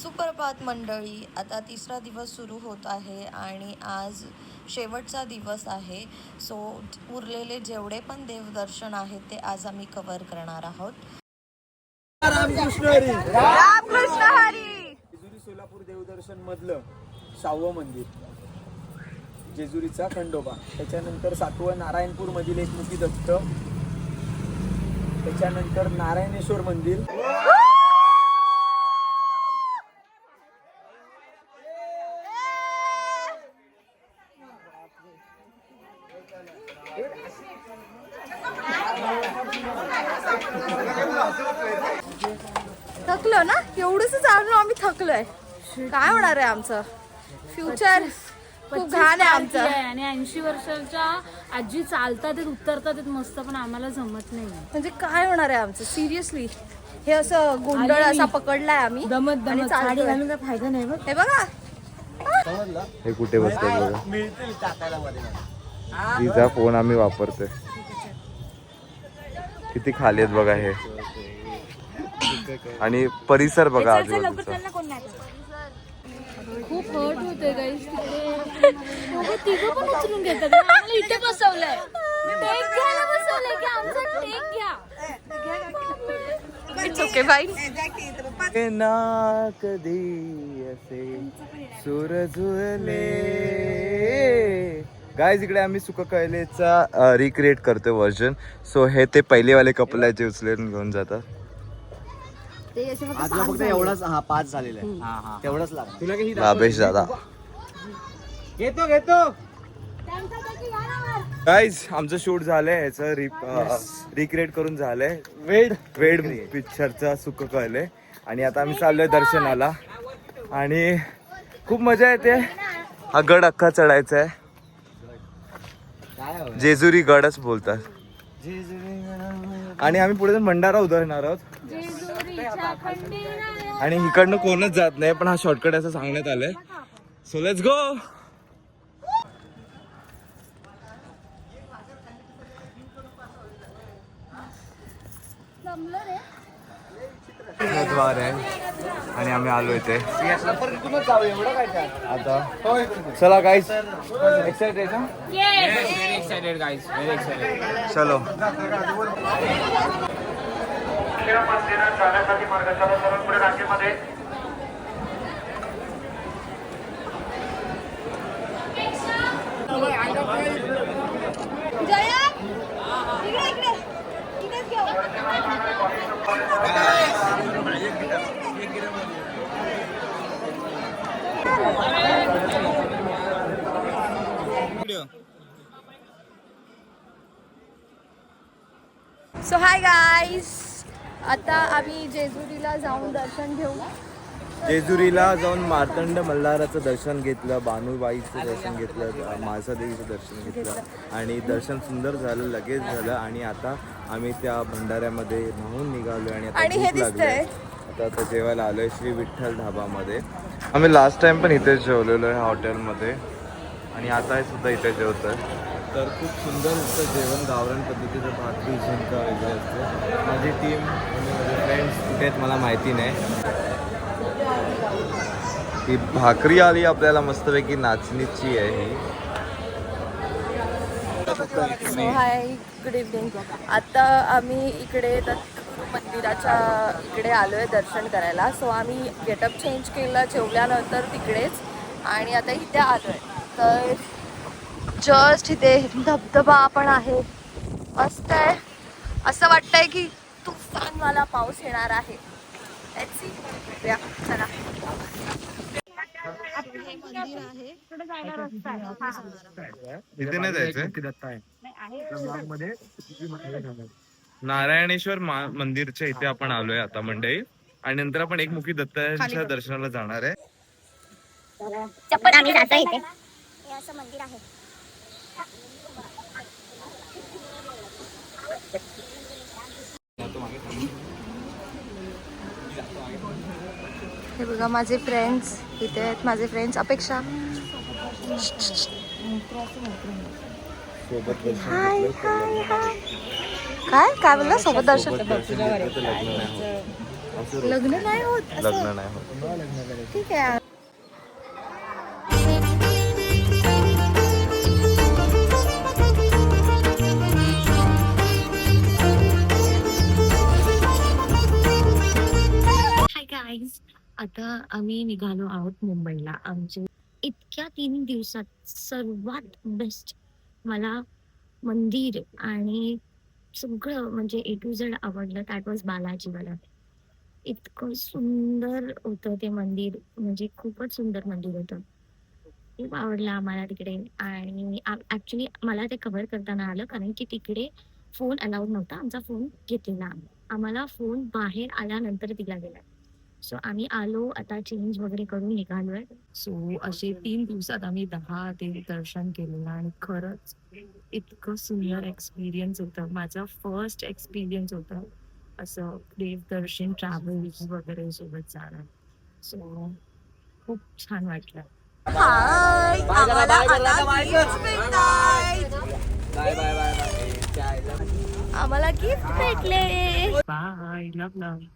सुप्रभात मंडळी. आता तिसरा दिवस सुरू होत आहे आणि आज शेवटचा दिवस आहे. सो उरलेले जेवढे पण देवदर्शन आहेत ते आज आम्ही कव्हर करणार आहोत. रामकृष्ण हरी. रामकृष्ण हरी. जेजुरी सोलापूर देवदर्शन मधलं 6वं मंदिर जेजुरीचा खंडोबा. त्याच्यानंतर 7वं नारायणपूर मधील एकमुखी दत्त. त्याच्यानंतर नारायणेश्वर मंदिर. थकलो ना, एवढंच चाललो आम्ही. थकलोय. काय होणार आहे आमचं फ्युचर? खूप घाण आहे आमचं. आणि 80 वर्षाच्या आजी चालतात येत उतरतात येत मस्त, पण आम्हाला जमत नाही. म्हणजे काय होणार आहे आमचं सिरियसली? हे असं गोंधळ असा पकडलाय आम्ही. आणि चालतोय. फायदा नाही बघ. हे बघा, हे कुठे बसतंय बघा. मिळतील टाकायला मध्ये. तिचा फोन आम्ही वापरतोय. किती खाली आहेत बघा हे. आणि परिसर बघा आजूबाजूचा. खूप हर्ट होते गाईस. तिघं पण उचलून घेतात. आम्हाला इथे बसवलंय, टेक घ्यायला बसवलंय की आमचा टेक घ्या. It's okay bye. ना कधी असे सूरजुले. गाईज इकडे आम्ही सुका कैलेचा रिक्रिएट करतोय व्हर्जन. सो हे ते पहिलेवाले कपलाचे उचलून घेऊन जातात. आज फक्त एवढाच 5 झालेला आहे. तेवढंच लागतं. तुला काही लाभेश दादा. घेतो गाईज आमचं शूट झालंय. ह्याचं रिक्रिएट करून झालंय. वेड पिक्चरचा सुक कळलंय. आणि आता आम्ही चाललोय दर्शनाला आणि खूप मजा येते. हा गड अख्खा चढायचा आहे. जेजुरी गडच बोलतात. आणि आम्ही पुढे जाऊन भंडारा उधळणार आहोत. आणि इकडनं कोणच जात नाही, पण हा शॉर्टकट असं सांगण्यात आलंय. So let's go. द्वार आहे आणि आम्ही आलो इथे आता. चला गाईस, एक्साइटेड ना? Very excited guys, very excited. चलो. मंदिरात जाण्यासाठी मार्गाच्या सर्व पुढे रांगेमध्ये सो हाय गाईज, आता आम्ही जेजुरीला जाऊन दर्शन घेऊ. जेजुरीला जाऊन मार्तंड मल्हाराचं दर्शन घेतलं, बानुबाईचं दर्शन घेतलं, म्हाळसादेवीचं दर्शन घेतलं आणि दर्शन सुंदर झालं, लगेच झालं. आणि आता आम्ही त्या भंडाऱ्यामध्ये न्हावून निघालो आणि आता आणि हे भूक लागली. दिसतंय आता जेवायला आलोय श्री विठ्ठल ढाबामध्ये. आम्ही लास्ट टाइम पण इथेच जेवलेलो आहे हॉटेलमध्ये आणि आता सुद्धा इथे जेवतोय. तर खूप सुंदर असं जेवण, गावरान पद्धतीचं भाकरी झुणका वगैरे असते. माझी टीम आणि माझे फ्रेंड्स कुठे आहेत मला माहिती नाही. ही भाकरी आली आपल्याला मस्तपैकी नाचणीची आहे ही. सो हाय, गुड इव्हनिंग. आता आम्ही इकडे दत्तगुरू मंदिराच्या इकडे आलोय दर्शन करायला. सो आम्ही गेटअप चेंज केलं जेवल्यानंतर तिकडेच आणि आता इथे आलोय. तर जस्ट इथे धबधबा पण आहे, मस्त आहे. असं वाटतंय की तुफानवाला पाऊस येणार आहे. चला. हे मंदिर आहे. इथे नाही जायचं. नारायणेश्वर मंदिरच्या इथे आपण आलोय आता मंडळी. आणि नंतर आपण एकमुखी दत्ताच्या दर्शनाला जाणार आहे. चप्पल आम्ही जातो इथे. हे असं मंदिर आहे. हे बघा माझे फ्रेंड्स इथे आहेत. माझे फ्रेंड्स अपेक्षा. हाय हाय हाय. काय काय बोलला? सोबत दर्शन. असं रोज. लग्न नाही होत असं? लग्न नाही होत. ठीक आहे. हाय गाईज, आता आम्ही निघालो आहोत मुंबईला. आमचे इतक्या 3 दिवसात सर्वात बेस्ट मला मंदिर आणि सगळं म्हणजे A to Z आवडलं. दॅट वॉज बालाजी मला. इतकं सुंदर होतं ते मंदिर, म्हणजे खूपच सुंदर मंदिर होतं. खूप आवडलं आम्हाला तिकडे. आणि ॲक्च्युली मला ते कव्हर करताना आलं कारण की तिकडे फोन अलाउड नव्हता. आमचा फोन घेतलेला आम्हाला फोन बाहेर आल्यानंतर दिला गेला. सो आम्ही आलो, आता चेंज वगैरे करून निघालोय. सो असे 3 दिवसात आम्ही 10 देव दर्शन केलेलं आणि खरंच इतकं सुंदर एक्सपिरियन्स होतं. माझं फर्स्ट एक्सपिरियन्स होतं असं देवदर्शन ट्रॅव्हल्स वगैरे सोबत जाणं. सो खूप छान वाटलं. हाय, आम्हाला आता gifts भेटतायत. Bye bye bye bye. आम्हाला गिफ्ट भेटले. Bye, love love.